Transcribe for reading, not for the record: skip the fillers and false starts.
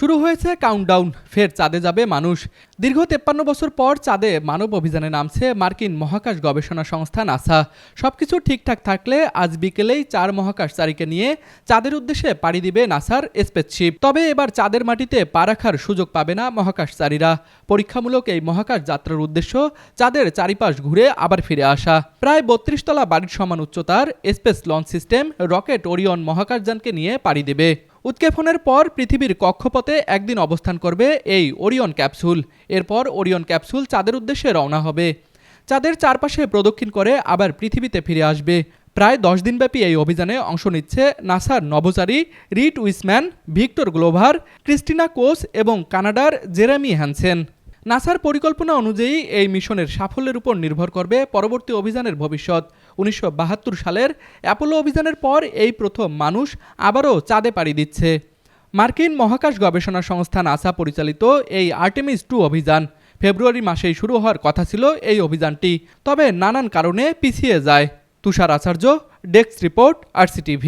শুরু হয়েছে কাউন্টডাউন, ফের চাঁদে যাবে মানুষ। দীর্ঘ 53 বছর পর চাঁদে মানব অভিযানে নামছে মার্কিন মহাকাশ গবেষণা সংস্থা নাসা। সবকিছু ঠিকঠাক থাকলে আজ বিকেলেই 4 মহাকাশচারীকে নিয়ে চাঁদের উদ্দেশ্যে পাড়ি দিবে নাসার স্পেসশিপ। তবে এবার চাঁদের মাটিতে পা রাখার সুযোগ পাবে না মহাকাশচারীরা। পরীক্ষামূলক এই মহাকাশ যাত্রার উদ্দেশ্য চাঁদের চারিপাশ ঘুরে আবার ফিরে আসা। প্রায় 32 তলা বাড়ির সমান উচ্চতার space launch system rocket Orion মহাকাশযানকে নিয়ে পাড়ি দেবে। উৎক্ষেপণের পর পৃথিবীর কক্ষপথে একদিন অবস্থান করবে এই ওরিয়ন ক্যাপসুল। এরপর ওরিয়ন ক্যাপসুল চাঁদের উদ্দেশ্যে রওনা হবে। চাঁদের চারপাশে প্রদক্ষিণ করে আবার পৃথিবীতে ফিরে আসবে। প্রায় 10 দিনব্যাপী এই অভিযানে অংশ নিচ্ছে নাসার নভোচারী Reid Wiseman, Victor Glover, Christina Koch এবং কানাডার জেরেমি হ্যানসেন। নাসার পরিকল্পনা অনুযায়ী এই মিশনের সাফল্যের উপর নির্ভর করবে পরবর্তী অভিযানের ভবিষ্যৎ। 1972 সালের অ্যাপোলো অভিযানের পর এই প্রথম মানুষ আবারও চাঁদে পাড়ি দিচ্ছে। মার্কিন মহাকাশ গবেষণা সংস্থা নাসা পরিচালিত এই আর্টেমিস 2 অভিযান ফেব্রুয়ারি মাসেই শুরু হওয়ার কথা ছিল। এই অভিযানটি তবে নানান কারণে পিছিয়ে যায়। তুষার আচার্য, ডেস্ক রিপোর্ট, RCTV।